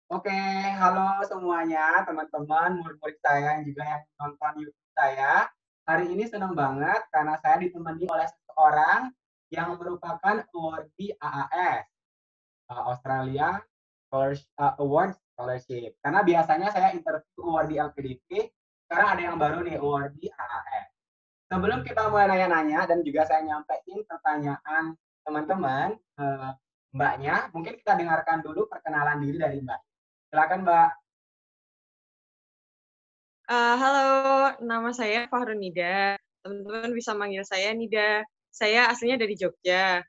Oke, halo semuanya, teman-teman, murid-murid saya yang juga yang nonton YouTube saya. Hari ini senang banget karena saya ditemani oleh seseorang yang merupakan awardee AAS, Australia Award Scholarship. Karena biasanya saya interview awardee LPDP, sekarang ada yang baru nih, awardee AAS. Sebelum kita mulai nanya-nanya dan juga saya nyampein pertanyaan teman-teman, Mbaknya, mungkin kita dengarkan dulu perkenalan diri dari Mbak. Silakan Mbak. Halo, nama saya Fahrunida. Teman-teman bisa manggil saya Nida. Saya aslinya dari Jogja.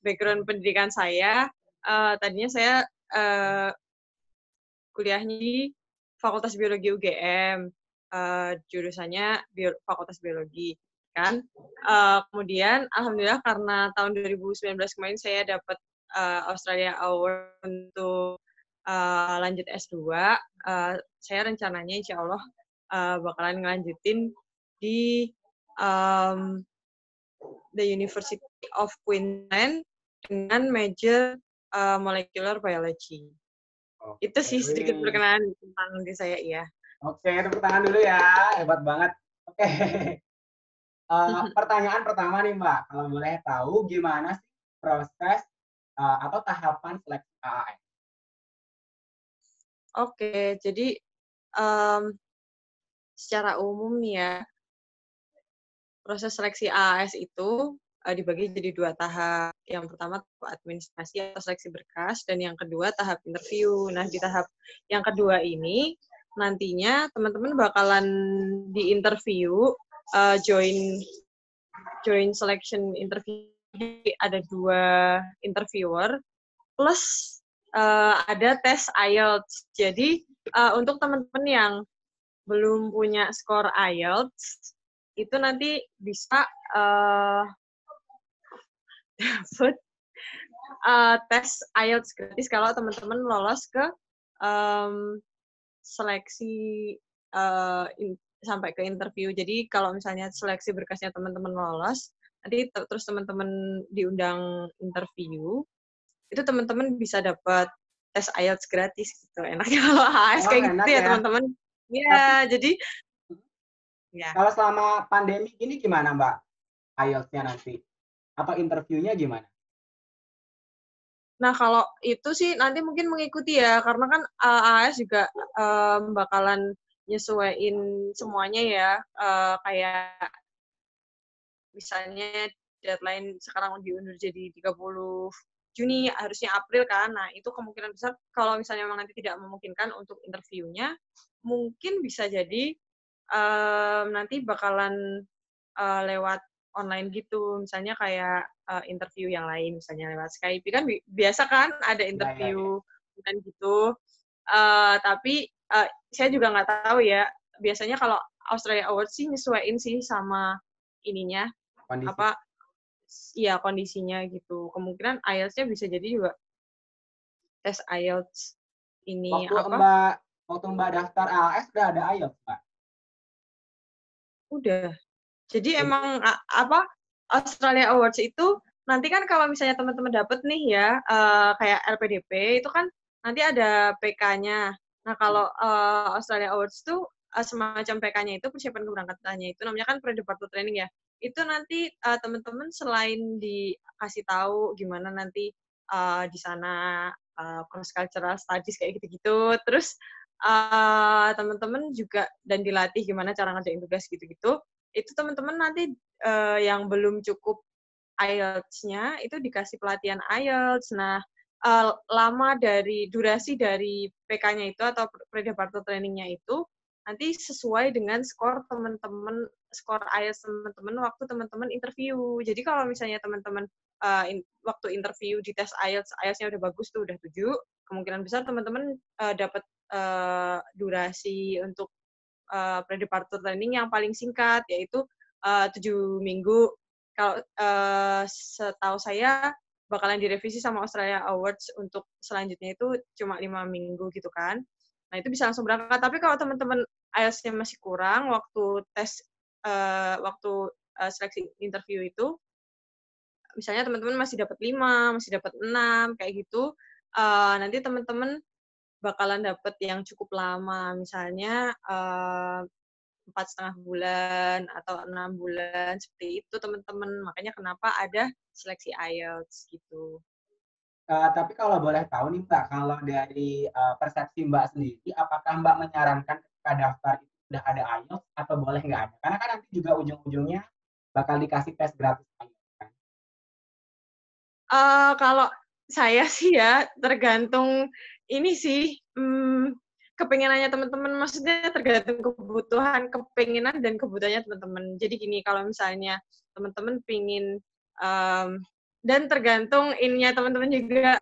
Background pendidikan saya, tadinya saya kuliahnya di Fakultas Biologi UGM, jurusannya Fakultas Biologi, kan. Kemudian alhamdulillah karena tahun 2019 kemarin saya dapat Australia Award untuk lanjut S2, saya rencananya insya Allah bakalan ngelanjutin di the University of Queensland dengan major molecular biology. Itu Oke, sih sedikit wih. perkenalan tentang diri saya, iya. Oke, tepuk tangan dulu ya, hebat banget. Oke, pertanyaan pertama nih Mbak, kalau boleh tahu gimana sih proses atau tahapan seleksi AAS? Oke, jadi um, secara umum nih ya, proses seleksi AAS itu dibagi jadi 2 tahap. Yang pertama tahap administrasi atau seleksi berkas, dan yang kedua tahap interview. Nah, di tahap yang kedua ini nantinya teman-teman bakalan di-interview, join selection interview. Jadi ada 2 interviewer plus ada tes IELTS. Jadi untuk teman-teman yang belum punya skor IELTS itu nanti bisa dapat tes IELTS gratis kalau teman-teman lolos ke seleksi sampai ke interview. Jadi kalau misalnya seleksi berkasnya teman-teman lolos, nanti terus teman-teman diundang interview, itu teman-teman bisa dapat tes IELTS gratis gitu. Enaknya kalau HAS Wah, kayak gitu enak ya ya. teman-teman. Tapi Ya, jadi ya. kalau selama pandemi ini gimana Mbak IELTS-nya nanti? Atau interviewnya gimana? Nah, kalau itu sih nanti mungkin mengikuti ya, karena kan AAS juga bakalan nyesuaiin semuanya ya, kayak misalnya deadline sekarang diundur jadi 30 Juni, harusnya April kan. Nah, itu kemungkinan besar kalau misalnya memang nanti tidak memungkinkan untuk interviewnya, mungkin bisa jadi nanti bakalan lewat online gitu. Misalnya kayak interview yang lain, misalnya lewat Skype. Kan biasa kan ada Iya, iya, iya. interview dan gitu. Tapi saya juga nggak tahu ya. Biasanya kalau Australia Awards sih nyesuaiin sih sama ininya, Kondisi. apa, ya kondisinya gitu. Kemungkinan IELTS-nya bisa jadi juga tes IELTS ini Waktu apa, Mbak waktu Mbak daftar AAS udah ada IELTS, Mbak? udah. Jadi Jadi emang apa, Australia Awards itu nanti kan kalau misalnya teman-teman dapet nih ya, kayak LPDP itu kan nanti ada PK-nya. Nah, kalau Australia Awards tuh semacam PK-nya itu persiapan keberangkatannya itu namanya kan pre-departure training ya. Itu nanti teman-teman selain dikasih tahu gimana nanti di sana cross cultural studies kayak gitu-gitu, terus teman-teman juga dan dilatih gimana cara ngerjain tugas gitu-gitu, itu teman-teman nanti yang belum cukup IELTS-nya itu dikasih pelatihan IELTS. Nah, durasi dari PK-nya itu atau pre-departure training-nya itu nanti sesuai dengan skor IELTS teman-teman waktu teman-teman interview. Jadi kalau misalnya teman-teman waktu interview di tes IELTS-nya udah bagus tuh, udah 7, kemungkinan besar teman-teman dapat durasi untuk pre-departure training yang paling singkat, yaitu 7 minggu. Kalau setahu saya bakalan direvisi sama Australia Awards untuk selanjutnya itu cuma 5 minggu gitu kan. Nah, itu bisa langsung berangkat. Tapi kalau teman-teman IELTS-nya masih kurang waktu tes, waktu seleksi interview itu, misalnya teman-teman masih dapat 5, masih dapat 6, kayak gitu, nanti teman-teman bakalan dapet yang cukup lama, misalnya 4,5 bulan atau 6 bulan, seperti itu teman-teman. Makanya kenapa ada seleksi IELTS gitu. Tapi kalau boleh tahu nih Mbak, kalau dari persepsi Mbak sendiri, apakah Mbak menyarankan ketika daftar itu udah ada IELTS atau boleh nggak ada? Karena kan nanti juga ujung-ujungnya bakal dikasih tes gratis IELTS kan? Kalau saya sih ya tergantung ini sih, kepengenannya teman-teman, maksudnya tergantung kebutuhan, kepengenan dan kebutuhannya teman-teman. Jadi gini, kalau misalnya teman-teman pingin, dan tergantung ininya teman-teman juga,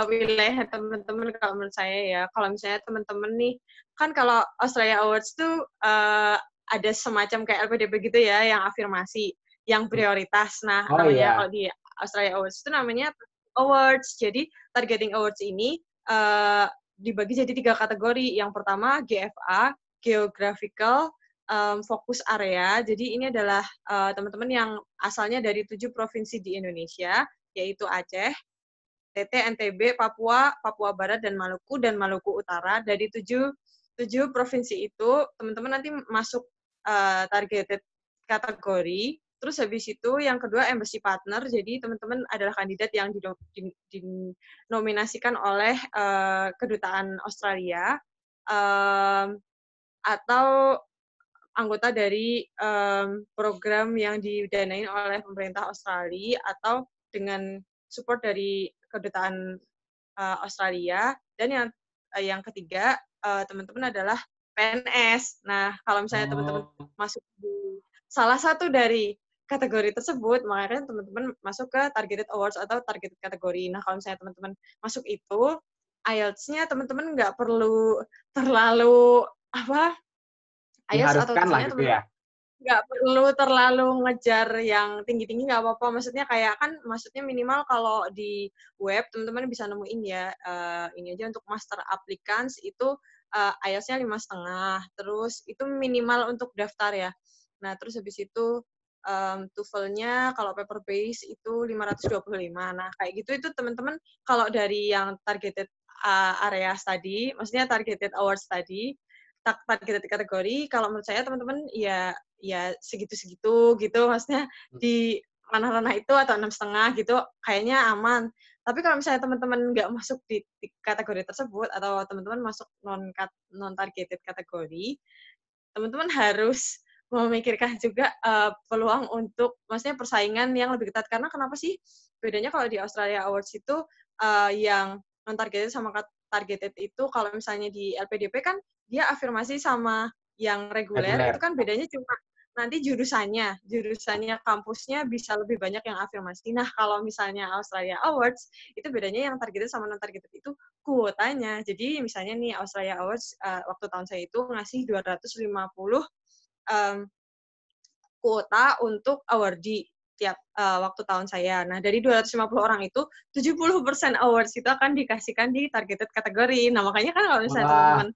wilayah teman-teman kalau menurut saya ya. Kalau misalnya teman-teman nih, kan kalau Australia Awards tuh, ada semacam kayak LPDP gitu ya, yang afirmasi, yang prioritas. Nah, Oh namanya iya. kalau di Australia Awards itu namanya awards. Jadi targeting awards ini dibagi jadi 3 kategori. Yang pertama GFA, Geographical Focus Area. Jadi ini adalah teman-teman yang asalnya dari 7 provinsi di Indonesia, yaitu Aceh, NTT, NTB, Papua, Papua Barat, dan Maluku Utara. Dari 7 provinsi itu, teman-teman nanti masuk targeted kategori. Terus habis itu yang kedua embassy partner. Jadi teman-teman adalah kandidat yang dinominasikan oleh kedutaan Australia atau anggota dari program yang didanain oleh pemerintah Australia atau dengan support dari kedutaan Australia. Dan yang ketiga teman-teman adalah PNS. Nah, kalau misalnya teman-teman Oh, masuk di salah satu dari kategori tersebut, maka teman-teman masuk ke targeted awards atau targeted kategori. Nah, kalau misalnya teman-teman masuk itu, IELTS-nya teman-teman nggak perlu terlalu apa, IELTS atau diharuskan lah TOEFL-nya gitu teman-teman ya? nggak perlu terlalu ngejar yang tinggi-tinggi, nggak apa-apa. Maksudnya kayak kan, maksudnya minimal kalau di web teman-teman bisa nemuin ya, ini aja untuk master applicants itu IELTS-nya 5,5, terus itu minimal untuk daftar ya. Nah, terus habis itu TOEFL-nya kalau paper base itu 525. Nah, kayak gitu itu teman-teman kalau dari yang targeted areas tadi, maksudnya targeted awards tadi, targeted kategori, kalau menurut saya teman-teman ya segitu-segitu gitu, maksudnya di ranah-ranah itu atau 6,5 gitu kayaknya aman. Tapi kalau misalnya teman-teman nggak masuk di kategori tersebut atau teman-teman masuk non targeted kategori, teman-teman harus memikirkan juga peluang untuk, maksudnya persaingan yang lebih ketat. Karena kenapa sih bedanya kalau di Australia Awards itu yang non targeted sama targeted itu, kalau misalnya di LPDP kan dia afirmasi sama yang reguler itu Reguler. kan bedanya cuma nanti jurusannya kampusnya bisa lebih banyak yang afirmasi. Nah, kalau misalnya Australia Awards itu bedanya yang targeted sama non targeted itu kuotanya. Jadi misalnya nih Australia Awards waktu tahun saya itu ngasih 250 kuota untuk awardee tiap waktu tahun saya. Nah, dari 250 orang itu 70% awards itu akan dikasihkan di targeted kategori. Nah, makanya kan kalau misalnya Wah, teman-teman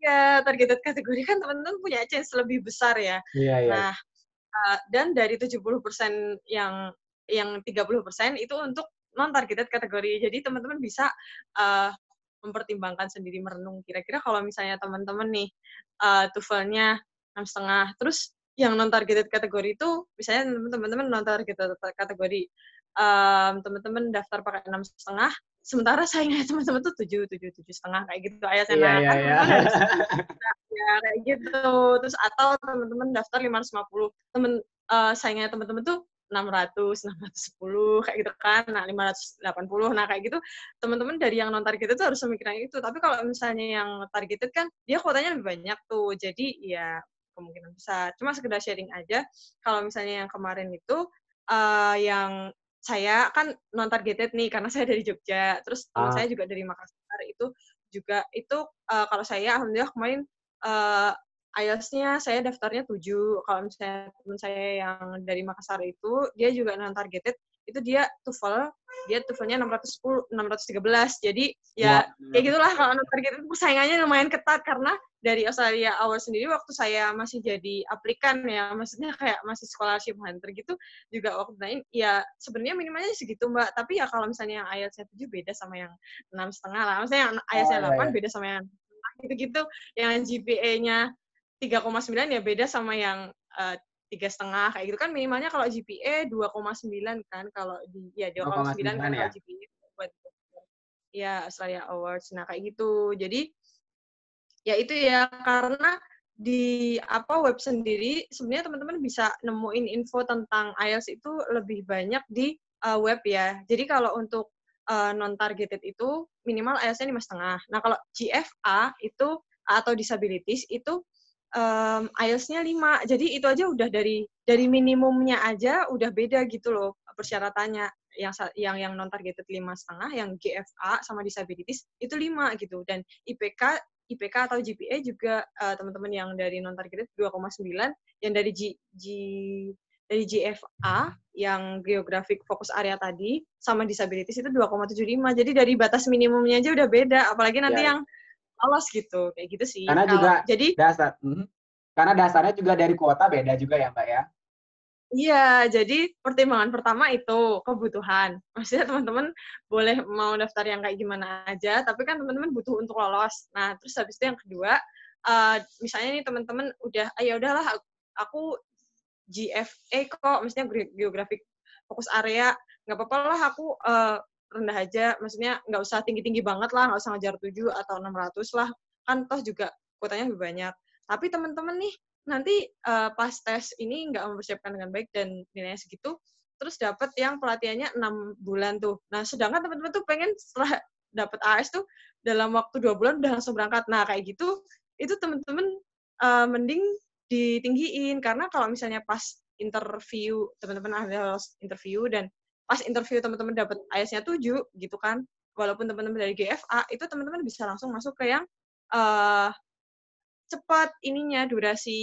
ya targeted kategori kan teman-teman punya chance lebih besar ya. iya iya. Nah, dan dari 70% yang 30% itu untuk non targeted kategori. Jadi teman-teman bisa mempertimbangkan sendiri, merenung kira-kira kalau misalnya teman-teman nih TOEFL-nya 6,5, terus yang non targeted kategori itu misalnya teman-teman non targeted kategori teman-teman daftar pakai 6,5, sementara saingannya teman-teman tuh 7,5 kayak gitu ayatnya. Iya Nah, iya kan iya. teman-teman harus ya kayak gitu. Terus atau teman-teman daftar 550, saingannya teman-teman tuh 610 kayak gitu kan. Nah, 580. Nah, kayak gitu teman-teman dari yang non targeted tuh harus memikirkan itu. Tapi kalau misalnya yang targeted kan dia kuotanya lebih banyak tuh. Jadi ya kemungkinan besar. Cuma sekedar sharing aja, kalau misalnya yang kemarin itu yang saya kan non targeted nih karena saya dari Jogja. Terus teman saya Ah, juga dari Makassar, itu juga itu kalau saya alhamdulillah kemarin IELTS-nya saya daftarnya 7. Kalau misalnya teman saya yang dari Makassar itu, dia juga non-targeted, itu dia TOEFL-nya 613. Jadi ya kayak gitulah kalau target itu persaingannya lumayan ketat karena dari Australia Awards sendiri waktu saya masih jadi aplikan ya, maksudnya kayak masih scholarship hunter gitu juga waktu lain ya sebenarnya minimalnya segitu Mbak, tapi ya kalau misalnya yang IELTS-nya 7 beda sama yang 6,5 lah, maksudnya yang IELTS-nya 8 beda sama yang gitu-gitu, yang GPA-nya 3,9 ya beda sama yang 3,5 kayak gitu kan minimalnya kalau GPA 2,9 kan kalau di ya 2,9 kan kalau GPA buat ya Australia Awards. Nah kayak gitu. Jadi ya itu ya karena di web sendiri sebenarnya teman-teman bisa nemuin info tentang IELTS itu lebih banyak di web ya. Jadi kalau untuk non targeted itu minimal IELTS-nya 5,5. Nah kalau GFA itu atau disabilities itu IELTS-nya 5. Jadi itu aja udah dari minimumnya aja udah beda gitu loh persyaratannya. Yang non targeted 5,5, yang GFA sama disabilities itu 5 gitu. Dan IPK atau GPA juga teman-teman yang dari non targeted 2,9, yang dari dari GFA yang geographic fokus area tadi sama disabilities itu 2,75. Jadi dari batas minimumnya aja udah beda, apalagi nanti yang lolos gitu. Kayak gitu sih. Karena juga karena dasarnya juga dari kuota beda juga ya, Mbak ya. Iya, jadi pertimbangan pertama itu kebutuhan. Maksudnya teman-teman boleh mau daftar yang kayak gimana aja, tapi kan teman-teman butuh untuk lolos. Nah, terus habis itu yang kedua, misalnya nih teman-teman udah, ya udahlah aku GFA kok, maksudnya geographic fokus area, nggak apa-apa lah aku rendah aja, maksudnya nggak usah tinggi-tinggi banget lah, nggak usah ngejar 7 atau 600 lah, kan toh juga kuotanya lebih banyak. Tapi teman-teman nih, nanti pas tes ini nggak mempersiapkan dengan baik dan nilainya segitu, terus dapat yang pelatihannya 6 bulan tuh. Nah, sedangkan teman-teman tuh pengen setelah dapat AS tuh dalam waktu 2 bulan udah langsung berangkat. Nah, kayak gitu, itu teman-teman mending ditinggiin. Karena kalau misalnya pas interview, teman-teman ada interview, dan pas interview teman-teman dapat IELTS-nya 7, gitu kan, walaupun teman-teman dari GFA, itu teman-teman bisa langsung masuk ke yang cepat ininya durasi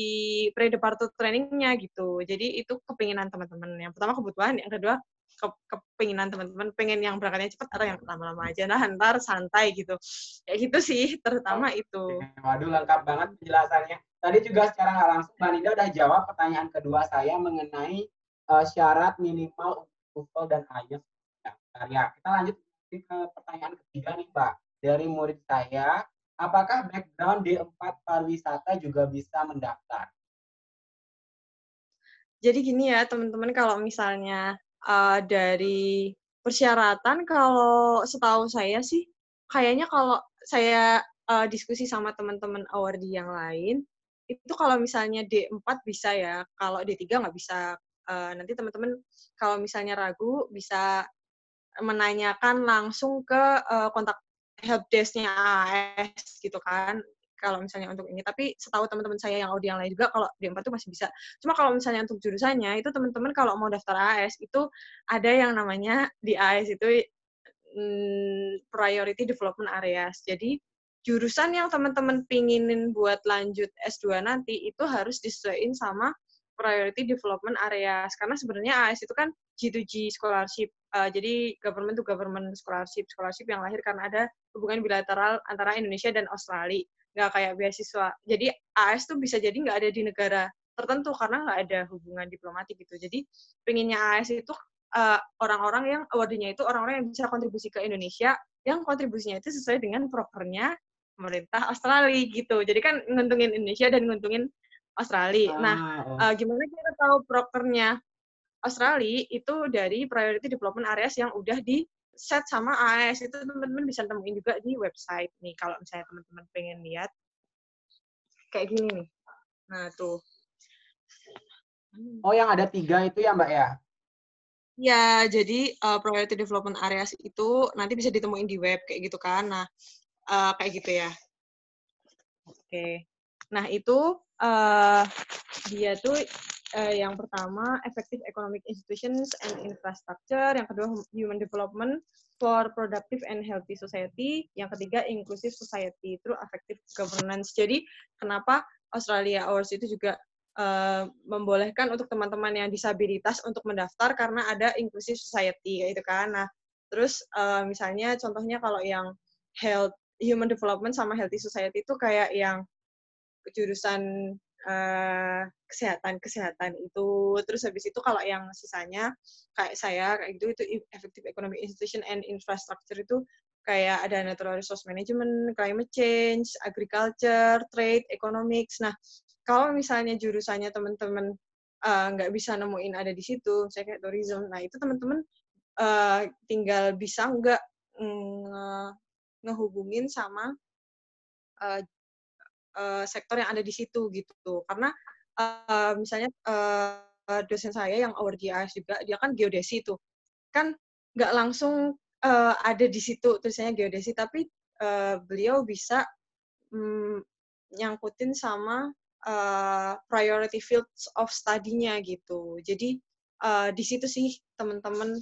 pre-departure training-nya gitu. Jadi itu kepinginan teman-teman. Yang pertama kebutuhan, yang kedua kepinginan teman-teman, pengen yang berangkatnya cepat atau yang lama-lama aja. Nah, ntar santai gitu. Kayak gitu sih, terutama itu. Waduh, lengkap banget penjelasannya. Tadi juga secara nggak langsung Mbak Ninda udah jawab pertanyaan kedua saya mengenai syarat minimal untuk TOEFL dan IELTS. Ya, kita lanjut ke pertanyaan ketiga nih Mbak. Dari murid saya, apakah background D4 pariwisata juga bisa mendaftar? Jadi gini ya, teman-teman, kalau misalnya dari persyaratan, kalau setahu saya sih, kayaknya kalau saya diskusi sama teman-teman awardee yang lain, itu kalau misalnya D4 bisa ya, kalau D3 nggak bisa. Nanti teman-teman kalau misalnya ragu, bisa menanyakan langsung ke kontak helpdesk-nya AS gitu kan, kalau misalnya untuk ini. Tapi setahu teman-teman saya yang audi yang lain juga kalau D4 tuh masih bisa. Cuma kalau misalnya untuk jurusannya, itu teman-teman kalau mau daftar AS itu ada yang namanya di AS itu Priority Development Areas. Jadi jurusan yang teman-teman pinginin buat lanjut S2 nanti itu harus disesuaikan sama Priority Development Areas. Karena sebenarnya AS itu kan G2G scholarship. Jadi government to government scholarship yang lahir karena ada hubungan bilateral antara Indonesia dan Australia. Nggak kayak beasiswa. Jadi AS tuh bisa jadi nggak ada di negara tertentu karena nggak ada hubungan diplomatik gitu. Jadi pengennya AS itu orang-orang yang awardnya itu orang-orang yang bisa kontribusi ke Indonesia, yang kontribusinya itu sesuai dengan prokernya pemerintah Australia gitu. Jadi kan nguntungin Indonesia dan nguntungin Australia. Nah, gimana kita tahu prokernya Australia itu dari Priority Development Areas yang udah di set sama AS. Itu teman-teman bisa temuin juga di website nih kalau misalnya teman-teman pengen lihat kayak gini nih. Nah, tuh. Oh, yang ada 3 itu ya, Mbak ya? Ya, jadi Priority Development Areas itu nanti bisa ditemuin di web kayak gitu kan. Nah, kayak gitu ya. Oke. Nah, itu dia tuh yang pertama effective economic institutions and infrastructure, yang kedua human development for productive and healthy society, yang ketiga inclusive society through effective governance. Jadi kenapa Australia Awards itu juga membolehkan untuk teman-teman yang disabilitas untuk mendaftar karena ada inclusive society gitu kan. Nah, terus misalnya contohnya kalau yang human development sama healthy society itu kayak yang jurusan kesehatan itu, terus habis itu kalau yang sisanya kayak saya kayak gitu itu effective economic institution and infrastructure itu kayak ada natural resource management, climate change, agriculture, trade, economics. Nah, kalau misalnya jurusannya teman-teman nggak bisa nemuin ada di situ, saya kayak tourism, nah itu teman-teman tinggal bisa nggak ngehubungin sama uh, sektor yang ada di situ gitu. Karena misalnya dosen saya yang award GIS juga, dia kan geodesi itu. Kan nggak langsung ada di situ tulisannya geodesi, tapi beliau bisa nyangkutin sama priority fields of study-nya gitu. Jadi di situ sih teman-teman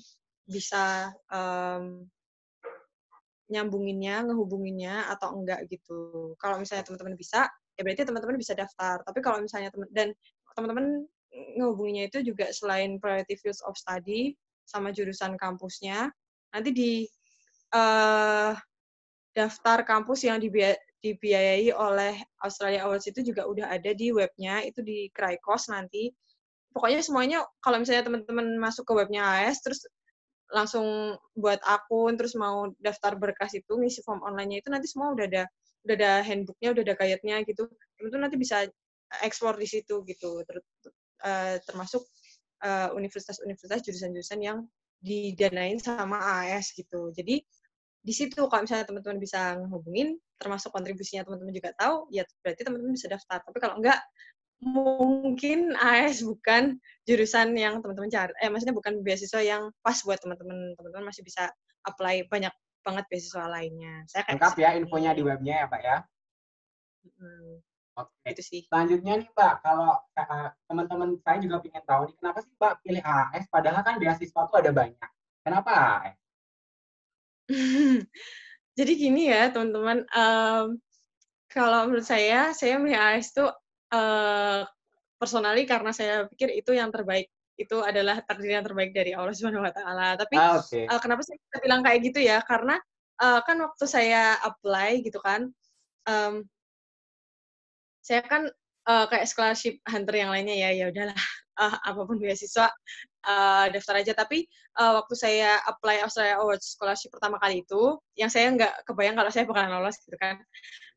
bisa nyambunginnya, ngehubunginnya atau enggak gitu. Kalau misalnya teman-teman bisa, ya berarti teman-teman bisa daftar. Tapi kalau misalnya teman-teman ngehubunginya itu juga selain priority fields of study sama jurusan kampusnya, nanti di daftar kampus yang dibiayai oleh Australia Awards itu juga udah ada di webnya, itu di Craikos nanti. Pokoknya semuanya kalau misalnya teman-teman masuk ke webnya AS, terus langsung buat akun, terus mau daftar berkas itu, ngisi form online-nya itu nanti semua udah ada handbook-nya, udah ada guide-nya gitu. Teman-teman nanti bisa explore di situ gitu. Termasuk universitas-universitas, jurusan-jurusan yang didanain sama AS gitu. Jadi di situ kalau misalnya teman-teman bisa ngehubungin, termasuk kontribusinya teman-teman juga tahu, ya berarti teman-teman bisa daftar. Tapi kalau enggak, mungkin AS bukan jurusan yang teman-teman cari. Maksudnya bukan beasiswa yang pas buat teman-teman. Teman-teman masih bisa apply banyak banget beasiswa lainnya. Saya kayak Lengkap ya infonya di webnya ya, Mbak ya. Oke. Itu sih. Selanjutnya nih, Mbak, kalau teman-teman saya juga ingin tahu nih, kenapa sih Mbak pilih AS? Padahal kan beasiswa tuh ada banyak. Kenapa AS? Jadi gini ya, teman-teman. Kalau menurut saya milih AS itu personally karena saya pikir itu yang terbaik. Itu adalah takdir yang terbaik dari Allah Subhanahu wa taala. Tapi Oke. kenapa saya bilang kayak gitu ya? Karena kan waktu saya apply gitu kan, saya kan kayak scholarship hunter yang lainnya ya, ya udahlah apapun beasiswa daftar aja. Tapi waktu saya apply Australia Awards scholarship pertama kali itu, yang saya nggak kebayang kalau saya bakalan lolos gitu kan.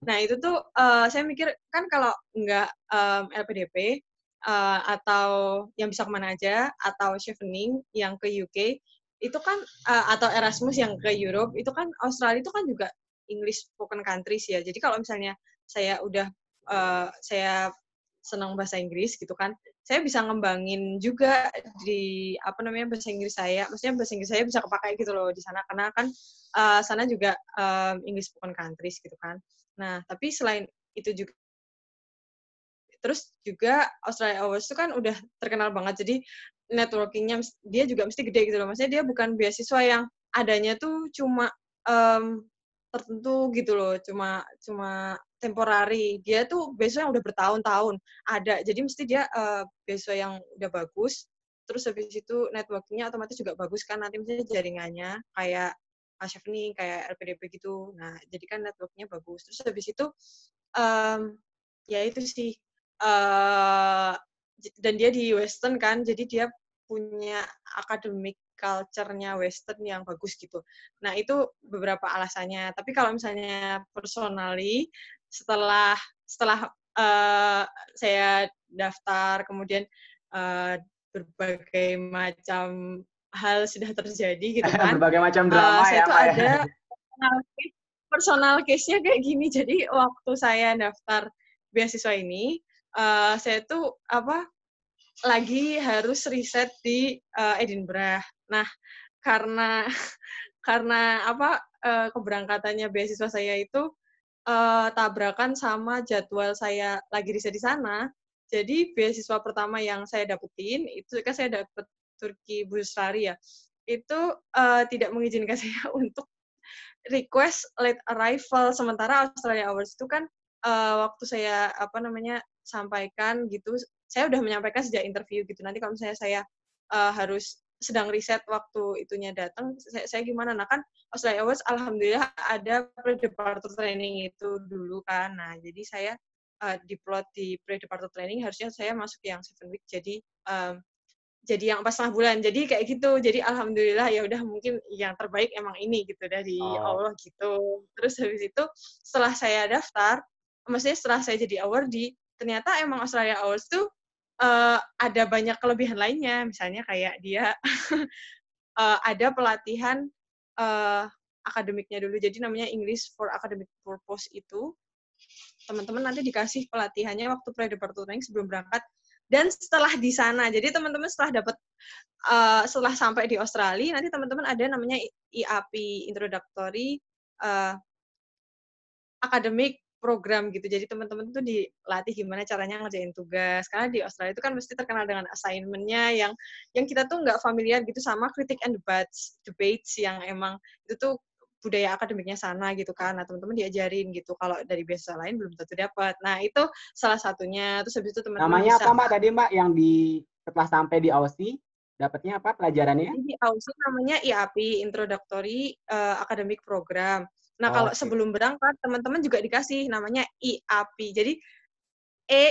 Nah itu tuh saya mikir kan kalau nggak LPDP atau yang bisa kemana aja, atau chevening yang ke UK, itu kan atau Erasmus yang ke Europe, itu kan Australia itu kan juga English spoken countries ya. Jadi kalau misalnya saya udah saya senang bahasa Inggris gitu kan, saya bisa ngembangin juga di bahasa Inggris saya, maksudnya bahasa Inggris saya bisa kepakai gitu loh di sana karena kan sana juga English spoken countries gitu kan. Nah, tapi selain itu juga terus juga Australia Awards itu kan udah terkenal banget, jadi networking-nya dia juga mesti gede gitu loh. Maksudnya dia bukan beasiswa yang adanya tuh cuma tertentu gitu loh, cuma temporary. Dia tuh beasiswa yang udah bertahun-tahun ada. Jadi mesti dia beasiswa yang udah bagus. Terus habis itu networking-nya otomatis juga bagus kan, nanti misalnya jaringannya kayak Chevening, kayak LPDP gitu. Nah, jadi kan network-nya bagus. Terus habis itu ya itu sih dan dia di Western kan, jadi dia punya academic culture-nya Western yang bagus gitu. Nah, itu beberapa alasannya. Tapi kalau misalnya personally, setelah saya daftar, kemudian berbagai macam hal sudah terjadi gitu kan, Berbagai macam drama saya ya, tuh Mbak ya. ada personal case-nya kayak gini. Jadi waktu saya daftar beasiswa ini, saya tuh lagi harus riset di Edinburgh. Nah, karena keberangkatannya beasiswa saya itu tabrakan sama jadwal saya lagi riset di sana. Jadi beasiswa pertama yang saya dapetin itu kan saya dapet Turki Bursary ya. Itu tidak mengizinkan saya untuk request late arrival, sementara Australia Awards itu kan waktu saya sampaikan gitu saya udah menyampaikan sejak interview gitu. Nanti kalau misalnya saya harus sedang riset waktu itunya datang, saya gimana? Nah kan Australia Awards alhamdulillah ada pre-departure training itu dulu kan. Nah jadi saya diplot di pre-departure training harusnya saya masuk yang 7 week jadi yang 4,5 bulan. Jadi kayak gitu. Jadi alhamdulillah ya udah mungkin yang terbaik emang ini gitu dari Oh, Allah gitu. Terus habis itu setelah saya daftar, maksudnya setelah saya jadi awardee, ternyata emang Australia Awards tuh ada banyak kelebihan lainnya. Misalnya kayak dia ada pelatihan uh, akademiknya dulu. Jadi namanya English for Academic Purpose itu. Teman-teman nanti dikasih pelatihannya waktu pre-departure training sebelum berangkat dan setelah di sana. Jadi teman-teman setelah sampai di Australia nanti teman-teman ada namanya IAP Introductory uh, Academic program gitu. Jadi teman-teman tuh dilatih gimana caranya ngerjain tugas. Karena di Australia itu kan mesti terkenal dengan assignment-nya yang kita tuh nggak familiar gitu sama critic and debates yang emang itu tuh budaya akademiknya sana gitu kan. Nah, teman-teman diajarin gitu. Kalau dari beasiswa lain belum tentu dapat. Nah, itu salah satunya. Terus habis itu teman-teman namanya bisa apa Mbak tadi Mbak yang setelah sampai di Aussie dapatnya apa pelajarannya? jadi di AUSI namanya IAP, Introductory Academic Program. Nah, kalau Oke. sebelum berangkat, teman-teman juga dikasih namanya IAP. Jadi,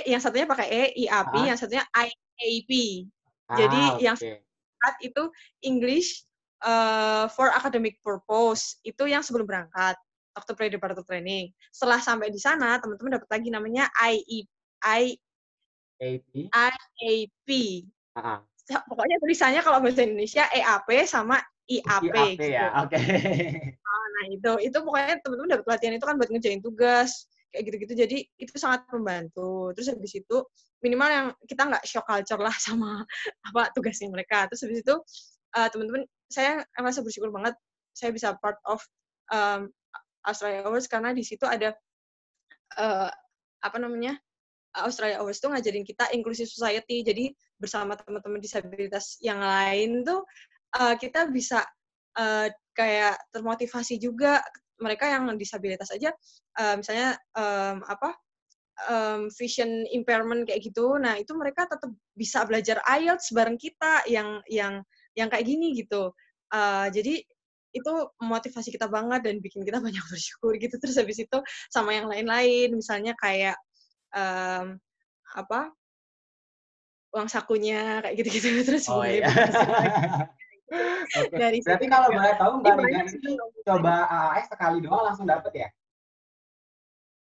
yang satunya pakai IAP, Ah, yang satunya IAP. Jadi, yang oke. saat itu English for Academic Purpose. Itu yang sebelum berangkat, waktu pre-departure training. Setelah sampai di sana, teman-teman dapat lagi namanya AP. IAP. Ah, Pokoknya tulisannya kalau bahasa Indonesia EAP sama IAP IAP ya. gitu. Oke. Nah, itu pokoknya teman-teman dapat pelatihan itu kan buat ngerjain tugas kayak gitu-gitu. Jadi itu sangat membantu. Terus habis itu minimal yang kita nggak shock culture lah sama apa tugasnya mereka. Terus habis itu teman-teman saya merasa bersyukur banget saya bisa part of um, Australia Awards karena di situ ada uh, apa namanya Australia Awards tuh ngajarin kita inclusive society. Jadi bersama teman-teman disabilitas yang lain tuh kita bisa kayak termotivasi juga mereka yang disabilitas aja misalnya vision impairment kayak gitu. Nah, itu mereka tetap bisa belajar IELTS bareng kita yang kayak gini gitu. Jadi itu motivasi kita banget dan bikin kita banyak bersyukur gitu. Terus habis itu sama yang lain-lain, misalnya kayak um, apa uang sakunya kayak gitu-gitu terus Oh boleh iya. dihabisin lagi Oke. dari situ Berarti kalau juga boleh tahu jadi Mbak banyak Nidan sih ini coba AAS sekali doang langsung dapet ya?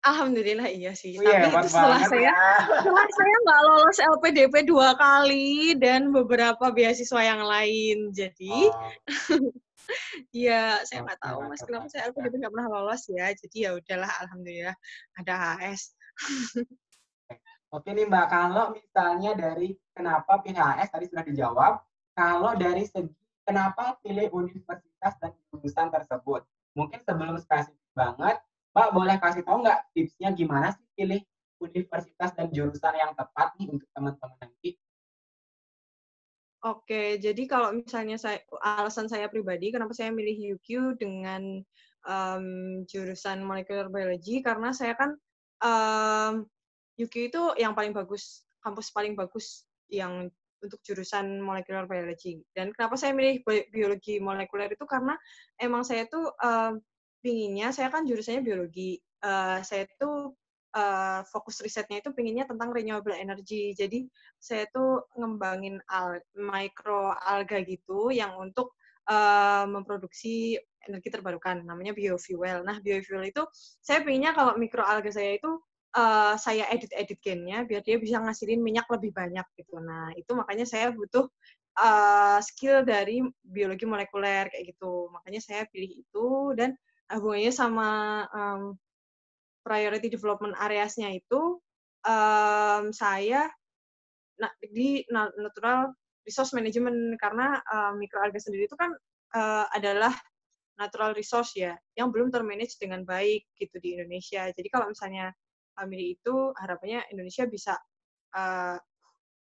alhamdulillah iya sih Oh iya, tapi itu hebat banget ya. setelah saya nggak lolos LPDP 2 kali dan beberapa beasiswa yang lain jadi Oh, ya saya nggak oke, tahu mas mantap kenapa mantap saya ya. LPDP nggak pernah lolos ya jadi ya udahlah alhamdulillah ada HS. Oke nih Mbak, kalau misalnya dari kenapa pilih AS tadi sudah dijawab. Kalau dari segi kenapa pilih universitas dan jurusan tersebut? Mungkin sebelum spesifik banget, Mbak boleh kasih tahu nggak tipsnya gimana sih pilih universitas dan jurusan yang tepat nih untuk teman-teman nanti? Oke, jadi kalau misalnya alasan saya pribadi, kenapa saya milih UQ dengan jurusan molecular biology, karena saya kan UQ itu yang paling bagus, kampus paling bagus yang untuk jurusan molecular biology. Dan kenapa saya milih biologi molekuler itu karena emang saya tuh pinginnya, saya kan jurusannya biologi, saya tuh fokus risetnya itu pinginnya tentang renewable energy. Jadi saya tuh ngembangin micro alga gitu yang untuk memproduksi energi terbarukan, namanya biofuel. Nah, biofuel itu saya pinginnya kalau mikroalga saya itu saya edit gennya biar dia bisa ngasilin minyak lebih banyak gitu. Nah, itu makanya saya butuh skill dari biologi molekuler kayak gitu. Makanya saya pilih itu dan hubungannya sama priority development areas-nya itu saya di natural resource management karena mikroalga sendiri itu kan adalah natural resource ya yang belum termanage dengan baik gitu di Indonesia. Jadi kalau misalnya milih itu harapannya Indonesia bisa uh,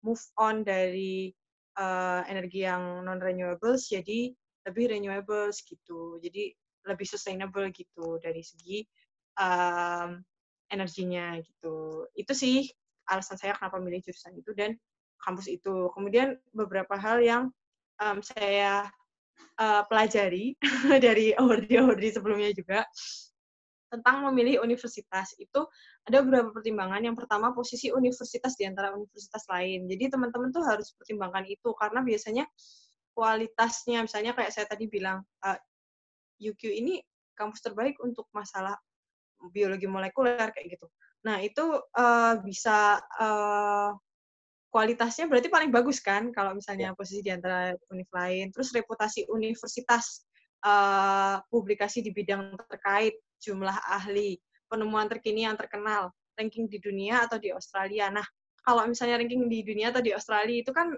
move on dari energi yang non renewables jadi lebih renewables gitu. Jadi lebih sustainable gitu dari segi um, energinya gitu. Itu sih alasan saya kenapa milih jurusan itu dan kampus itu. Kemudian beberapa hal yang saya pelajari dari award-award sebelumnya juga tentang memilih universitas itu ada beberapa pertimbangan. Yang pertama, posisi universitas di antara universitas lain. Jadi teman-teman tuh harus pertimbangkan itu karena biasanya kualitasnya, misalnya kayak saya tadi bilang, UQ ini kampus terbaik untuk masalah biologi molekuler kayak gitu. Nah itu bisa kualitasnya berarti paling bagus kan kalau Ya. misalnya posisi di antara univ lain. Terus reputasi universitas, publikasi di bidang terkait, jumlah ahli, penemuan terkini yang terkenal, ranking di dunia atau di Australia. Nah, kalau misalnya ranking di dunia atau di Australia itu kan,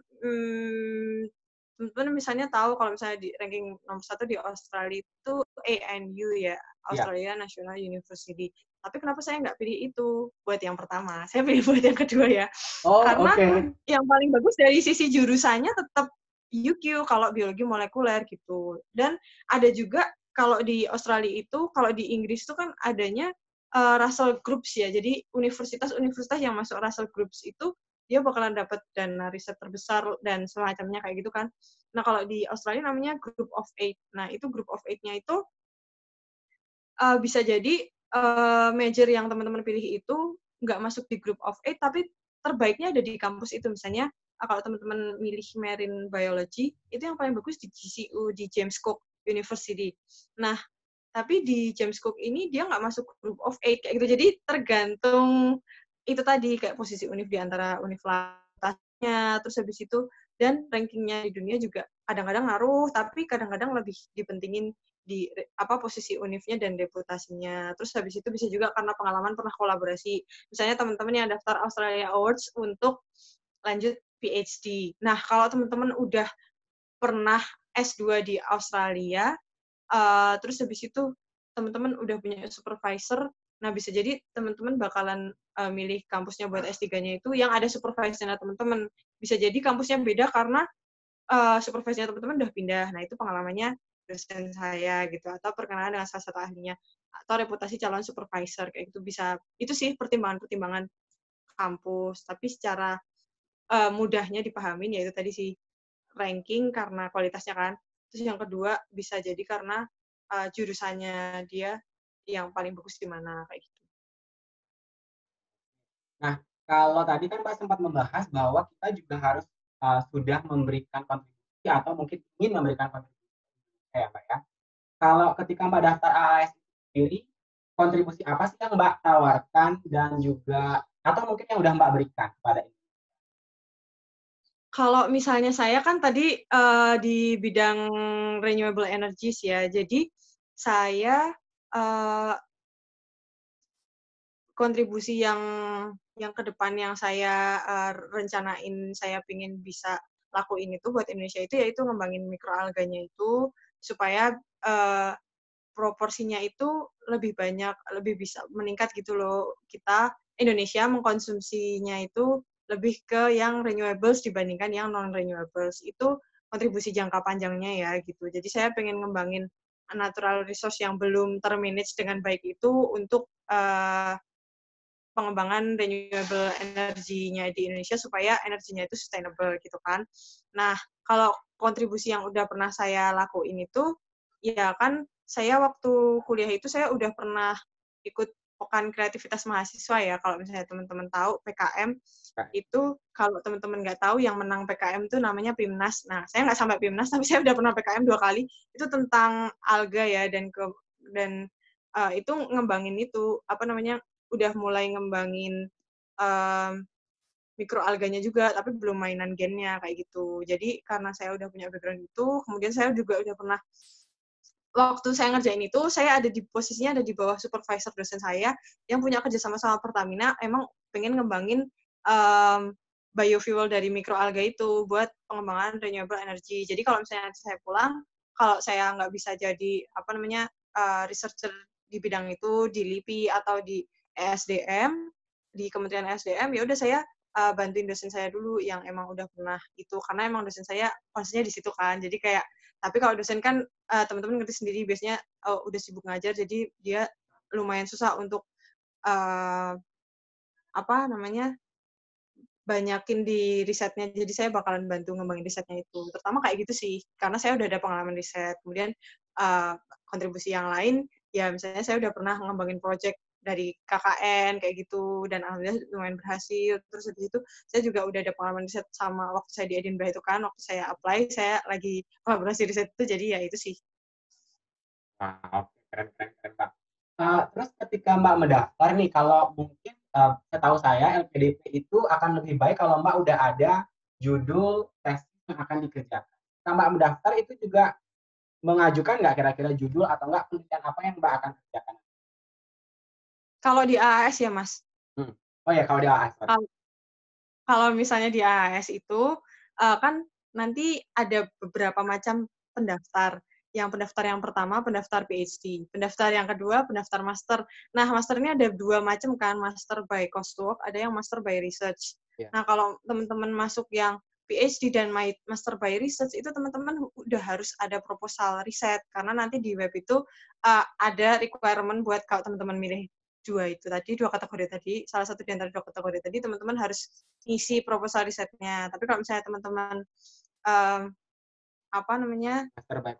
teman-teman misalnya tahu kalau misalnya di ranking nomor 1 di Australia itu ANU ya, Ya. Australia National University. Tapi kenapa saya nggak pilih itu buat yang pertama? Saya pilih buat yang kedua ya. Oh, Karena oke. yang paling bagus dari sisi jurusannya tetap UQ kalau biologi molekuler gitu. Dan ada juga kalau di Australia itu, kalau di Inggris itu kan adanya Russell Groups ya. Jadi universitas-universitas yang masuk Russell Groups itu dia bakalan dapat dana riset terbesar dan semacamnya kayak gitu kan. Nah, kalau di Australia namanya Group of Eight. Nah, itu Group of Eight-nya itu bisa jadi major yang teman-teman pilih itu nggak masuk di Group of Eight, tapi terbaiknya ada di kampus itu. Misalnya, kalau teman-teman milih marine biology, itu yang paling bagus di GCU, di James Cook University. Nah, tapi di James Cook ini dia nggak masuk Group of Eight kayak gitu. Jadi tergantung itu tadi kayak posisi univ di antara universitasnya, terus habis itu dan rankingnya di dunia juga kadang-kadang ngaruh, tapi kadang-kadang lebih dipentingin di posisi univnya dan reputasinya. Terus habis itu bisa juga karena pengalaman pernah kolaborasi. Misalnya teman-teman yang daftar Australia Awards untuk lanjut PhD. Nah, kalau teman-teman udah pernah S2 di Australia, terus habis itu teman-teman udah punya supervisor, nah bisa jadi teman-teman bakalan milih kampusnya buat S3-nya itu yang ada supervisornya teman-teman. Bisa jadi kampusnya beda karena supervisornya teman-teman udah pindah. Nah, itu pengalamannya dosen saya gitu atau perkenalan dengan salah satu ahlinya atau reputasi calon supervisor kayak gitu bisa. Itu sih pertimbangan-pertimbangan kampus, tapi secara mudahnya dipahamin yaitu tadi sih ranking karena kualitasnya kan. Terus yang kedua bisa jadi karena jurusannya dia yang paling bagus di mana kayak gitu. Nah, kalau tadi kan Mbak sempat membahas bahwa kita juga harus sudah memberikan kontribusi atau mungkin ingin memberikan kontribusi ya Mbak ya. Kalau ketika Mbak daftar AAS sendiri, kontribusi apa sih yang Mbak tawarkan dan juga atau mungkin yang udah Mbak berikan kepada ini? Kalau misalnya saya kan tadi di bidang renewable energies ya, jadi saya kontribusi yang ke depan yang saya rencanain saya pingin bisa lakuin itu buat Indonesia itu yaitu ngembangin mikroalganya itu supaya proporsinya itu lebih banyak, lebih bisa meningkat gitu loh. Kita Indonesia mengkonsumsinya itu lebih ke yang renewables dibandingkan yang non-renewables. Itu kontribusi jangka panjangnya ya gitu. Jadi saya pengen ngembangin natural resource yang belum termanage dengan baik itu untuk pengembangan renewable energinya di Indonesia supaya energinya itu sustainable gitu kan. Nah, kalau kontribusi yang udah pernah saya lakuin itu, ya kan saya waktu kuliah itu saya udah pernah ikut pekan kreativitas mahasiswa ya. Kalau misalnya teman-teman tahu PKM itu kalau teman-teman nggak tahu yang menang PKM itu namanya PIMNAS. Nah, saya nggak sampai PIMNAS tapi saya udah pernah PKM 2 kali. Itu tentang alga ya dan itu ngembangin itu apa namanya udah mulai ngembangin mikroalganya juga, tapi belum mainan gennya kayak gitu. Jadi karena saya udah punya background itu, kemudian saya juga udah pernah waktu saya ngerjain itu, saya ada di posisinya ada di bawah supervisor dosen saya yang punya kerjasama sama Pertamina, emang pengen ngembangin biofuel dari mikroalga itu buat pengembangan renewable energy. Jadi kalau misalnya nanti saya pulang, kalau saya nggak bisa jadi apa namanya researcher di bidang itu di LIPI atau di ESDM di Kementerian ESDM, ya udah saya bantuin dosen saya dulu yang emang udah pernah itu karena emang dosen saya konsepnya di situ kan. Jadi kayak tapi kalau dosen kan teman-teman ngerti sendiri biasanya udah sibuk ngajar jadi dia lumayan susah untuk apa namanya banyakin di risetnya. Jadi saya bakalan bantu ngembangin risetnya itu. Terutama kayak gitu sih, karena saya udah ada pengalaman riset. Kemudian kontribusi yang lain, ya misalnya saya udah pernah ngembangin project dari KKN kayak gitu, dan alhamdulillah lumayan berhasil. Terus habis itu saya juga udah ada pengalaman riset sama waktu saya di Edinburgh itu kan, waktu saya apply, saya lagi kolaborasi riset itu, jadi ya itu sih. Wah, oke, keren, keren, keren, Mbak. Terus ketika Mbak mendaftar nih, kalau mungkin setahu saya LPDP itu akan lebih baik kalau Mbak udah ada judul tes yang akan dikerjakan. Nah, Mbak mendaftar itu juga mengajukan nggak kira-kira judul atau nggak penelitian apa yang Mbak akan kerjakan? Kalau di AAS ya, Mas. Hmm. Oh ya, kalau di AAS. Kalau misalnya di AAS itu, kan nanti ada beberapa macam pendaftar. Yang pendaftar yang pertama, pendaftar PhD. Pendaftar yang kedua, pendaftar master. Nah, master ini ada 2 macam kan, master by coursework, ada yang master by research. Ya. Nah, kalau teman-teman masuk yang PhD dan master by research, itu teman-teman udah harus ada proposal riset. Karena nanti di web itu ada requirement buat kalau teman-teman milih dua kategori tadi, salah satu di antara 2 kategori tadi, teman-teman harus ngisi proposal risetnya. Tapi kalau misalnya teman-teman apa namanya Master by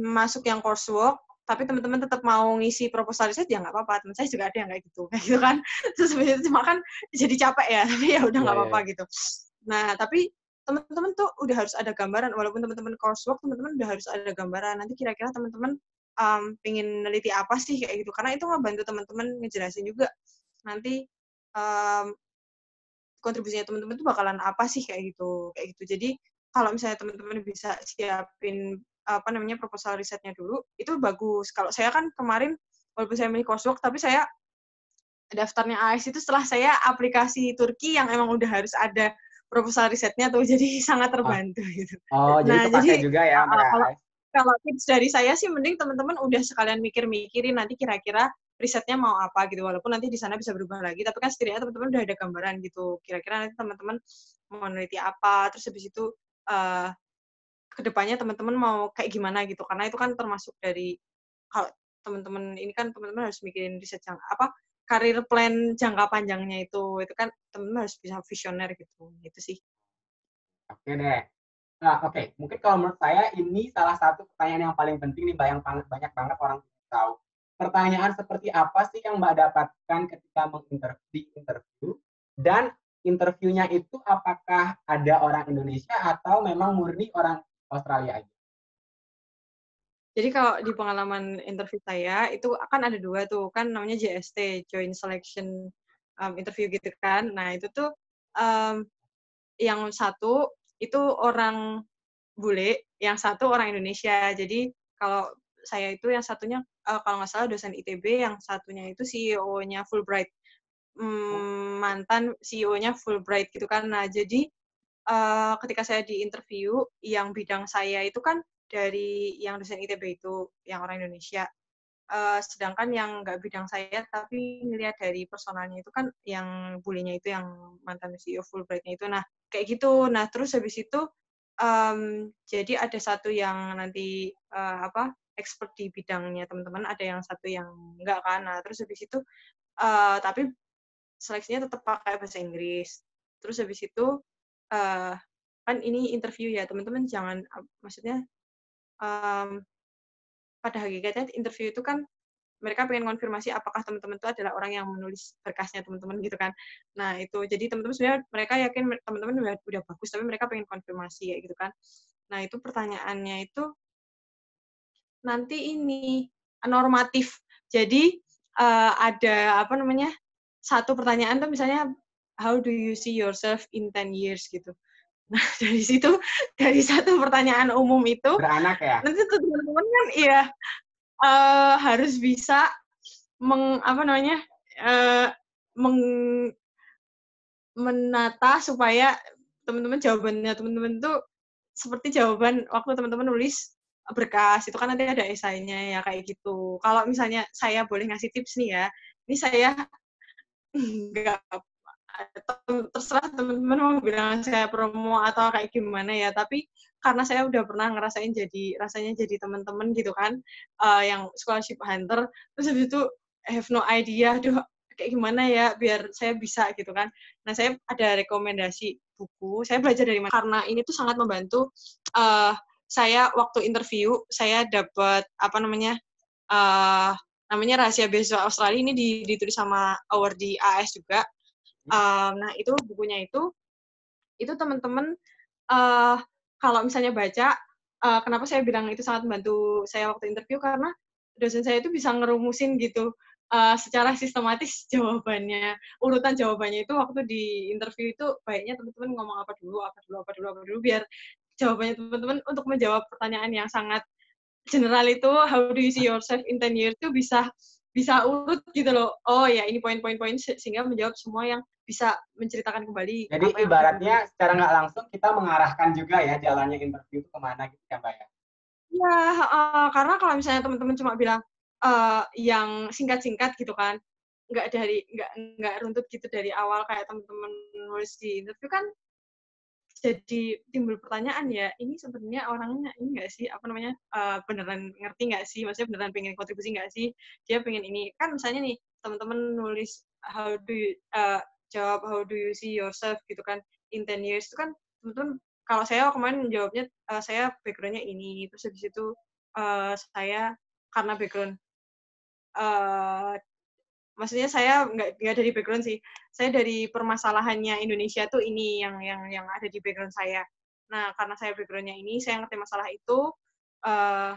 masuk yang coursework, tapi teman-teman tetap mau ngisi proposal riset, ya nggak apa-apa. Teman saya juga ada yang kayak gitu kan. Terus habis itu cuma kan jadi capek ya, tapi ya udah Iya, nggak iya, apa-apa iya. gitu. Nah, tapi teman-teman tuh udah harus ada gambaran, walaupun teman-teman coursework, teman-teman udah harus ada gambaran. Nanti kira-kira teman-teman pengen neliti apa sih kayak gitu. Karena itu ngebantu teman-teman ngejelasin juga nanti um, kontribusinya teman-teman tuh bakalan apa sih kayak gitu. Jadi kalau misalnya teman-teman bisa siapin apa namanya proposal risetnya dulu, itu bagus. Kalau saya kan kemarin walaupun saya milih coursework, tapi saya daftarnya AS itu setelah saya aplikasi Turki yang emang udah harus ada proposal risetnya tuh, jadi sangat Oh, terbantu gitu. oh, jadi Nah, kepakai jadi juga ya pakai kalau AAS. kalau tips dari saya sih mending teman-teman udah sekalian mikir-mikirin nanti kira-kira risetnya mau apa gitu, walaupun nanti di sana bisa berubah lagi, tapi kan setidaknya teman-teman udah ada gambaran gitu. Kira-kira nanti teman-teman mau meneliti apa, terus habis itu uh, kedepannya teman-teman mau kayak gimana gitu, karena itu kan termasuk dari kalau teman-teman ini kan teman-teman harus mikirin riset apa karir plan jangka panjangnya itu kan teman-teman harus bisa visioner gitu sih. Oke deh. Nah, oke. Mungkin kalau menurut saya ini salah satu pertanyaan yang paling penting nih, Mbak, yang banyak banget orang tahu. Pertanyaan seperti apa sih yang Mbak dapatkan ketika di interview? Dan interviewnya itu apakah ada orang Indonesia atau memang murni orang Australia aja? Jadi kalau di pengalaman interview saya itu akan ada 2 tuh, kan namanya JST, Joint Selection Interview gitu kan. Nah itu tuh yang satu itu orang bule, yang satu orang Indonesia. Jadi kalau saya itu yang satunya kalau nggak salah dosen ITB, yang satunya itu CEO-nya Fulbright, mantan CEO-nya Fulbright gitu kan. Nah jadi ketika saya di interview, yang bidang saya itu kan dari yang dosen ITB itu, yang orang Indonesia. Sedangkan yang nggak bidang saya, tapi ngelihat dari personalnya itu kan yang bulenya itu, yang mantan CEO Fulbright-nya itu. Nah, kayak gitu. Nah, terus habis itu, jadi ada satu yang nanti, expert di bidangnya teman-teman, ada yang satu yang enggak kan. Nah, terus habis itu, tapi seleksinya tetap pakai bahasa Inggris. Terus habis itu, uh, kan ini interview ya, teman-teman jangan, maksudnya um, pada hakikatnya interview itu kan mereka pengen konfirmasi apakah teman-teman itu adalah orang yang menulis berkasnya teman-teman gitu kan. Nah itu, jadi teman-teman sebenarnya mereka yakin teman-teman udah bagus, tapi mereka pengen konfirmasi kayak gitu kan. Nah itu pertanyaannya itu nanti ini normatif. Jadi ada apa namanya, satu pertanyaan tuh misalnya how do you see yourself in 10 years gitu. Nah, dari situ, dari satu pertanyaan umum itu, Beranak ya? nanti tuh teman-teman kan iya harus bisa apa namanya, meng, menata supaya teman-teman jawabannya teman-teman tuh seperti jawaban waktu teman-teman nulis berkas itu kan nanti ada esainya ya kayak gitu. Kalau misalnya saya boleh ngasih tips nih ya, ini saya nggak, terserah teman-teman mau bilang saya promo atau kayak gimana ya, tapi karena saya udah pernah ngerasain rasanya jadi teman-teman gitu kan, yang scholarship hunter, terus habis itu I have no idea, aduh kayak gimana ya biar saya bisa gitu kan. Nah, saya ada rekomendasi buku, saya belajar dari mana, karena ini tuh sangat membantu saya waktu interview, saya dapat namanya Rahasia Beasiswa Australia, ini ditulis sama awardee AS juga. Nah, itu bukunya itu teman-teman kalau misalnya baca, kenapa saya bilang itu sangat membantu saya waktu interview, karena dosen saya itu bisa ngerumusin gitu, secara sistematis jawabannya, urutan jawabannya itu waktu di interview itu baiknya teman-teman ngomong apa dulu, biar jawabannya teman-teman untuk menjawab pertanyaan yang sangat general itu, how do you see yourself in 10 years itu bisa urut gitu loh. Oh ya, ini poin-poin sehingga menjawab semua yang bisa menceritakan kembali Jadi apa yang ada di. ibaratnya secara nggak langsung kita mengarahkan juga ya jalannya interview itu kemana gitu ya Mbak ya? Iya, karena kalau misalnya teman-teman cuma bilang, yang singkat-singkat gitu kan, nggak runtut gitu dari awal kayak teman-teman nulis di interview kan jadi timbul pertanyaan ya, ini sebenarnya orangnya ini nggak sih, beneran ngerti nggak sih, maksudnya beneran pengen kontribusi nggak sih, dia pengen ini. Kan misalnya nih, teman-teman nulis jawab how do you see yourself gitu kan, in 10 years itu kan teman-teman, kalau saya kemarin jawabnya, saya background-nya ini, terus habis itu, saya karena background, eee, maksudnya saya nggak dari background sih, saya dari permasalahannya Indonesia tuh ini yang ada di background saya. Nah, karena saya background-nya ini, saya ngerti masalah itu, eee,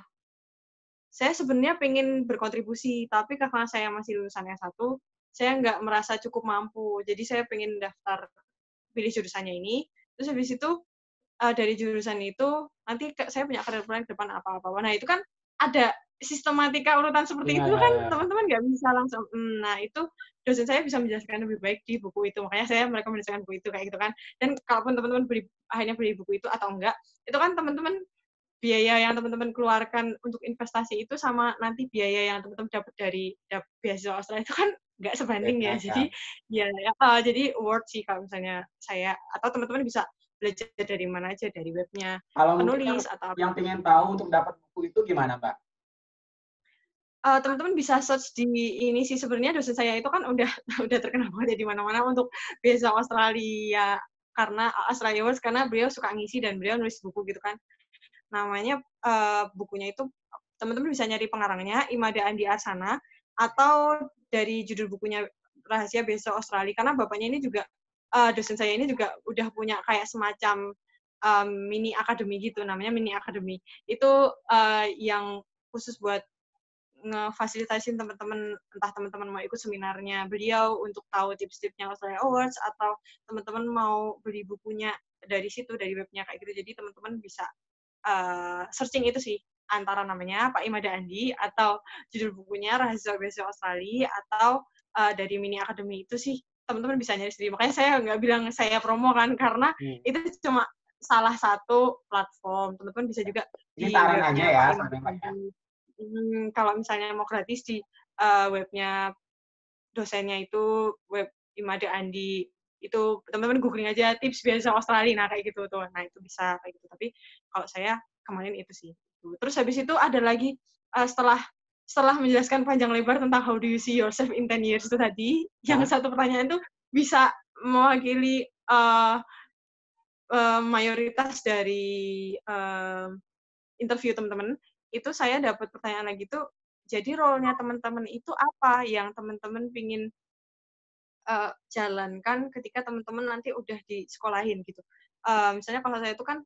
saya sebenarnya pengen berkontribusi, tapi karena saya masih lulusan S1, saya nggak merasa cukup mampu. Jadi saya pengen daftar pilih jurusannya ini, terus habis itu, dari jurusan itu nanti saya punya karir plan ke depan apa-apa. Nah, itu kan ada sistematika urutan seperti Iya itu iya kan iya. teman-teman nggak bisa langsung, nah itu dosen saya bisa menjelaskan lebih baik di buku itu, makanya saya merekomendasikan buku itu kayak gitu kan. Dan kalaupun teman-teman akhirnya beli buku itu atau enggak, itu kan teman-teman biaya yang teman-teman keluarkan untuk investasi itu sama nanti biaya yang teman-teman dapat dari beasiswa Australia itu kan nggak sebanding ya. Beda Jadi kan. ya, jadi worth sih kalau misalnya saya atau teman-teman bisa belajar dari mana aja, dari webnya Kalau mungkin penulis atau apa. yang pengen tahu untuk dapat buku itu gimana Mbak? Teman-teman bisa search di ini sih, sebenarnya dosen saya itu kan udah udah terkenal banget ya di mana-mana untuk beasiswa Australia, karena Australia Awards, karena beliau suka ngisi dan beliau nulis buku gitu kan. Namanya, bukunya itu teman-teman bisa nyari pengarangnya, Imada Andi Arsana, atau dari judul bukunya Rahasia Beasiswa Australia, karena bapaknya ini juga, dosen saya ini juga udah punya kayak semacam, mini akademi gitu, namanya Mini Academy. Itu, yang khusus buat ngefasilitasin teman-teman, entah teman-teman mau ikut seminarnya beliau untuk tahu tips-tipsnya Australia Awards, atau teman-teman mau beli bukunya dari situ, dari webnya kayak gitu. Jadi teman-teman bisa searching itu sih, antara namanya Pak Imada Andi, atau judul bukunya Rahasia Beasiswa Australia, atau dari Mini Academy itu sih, teman-teman bisa nyari sendiri. Makanya saya nggak bilang saya promo kan, karena Hmm. itu cuma salah satu platform. Teman-teman bisa juga Ini di saran aja webnya ya Pak Imada sebenarnya Mbak ya. Andi. Kalau misalnya mau gratis di webnya dosennya itu, web Imada Andi, itu teman-teman googling aja tips beasiswa Australia, nah kayak gitu tuh. Nah, itu bisa kayak gitu. Tapi kalau saya kemarin itu sih. Terus habis itu ada lagi, setelah setelah menjelaskan panjang lebar tentang how do you see yourself in 10 years itu tadi, yang Hah? satu pertanyaan tuh bisa mewakili, mayoritas dari, interview teman-teman, itu saya dapat pertanyaan lagi tuh, jadi role-nya teman-teman itu apa yang teman-teman pingin jalankan ketika teman-teman nanti udah disekolahin gitu. Misalnya kalau saya itu kan,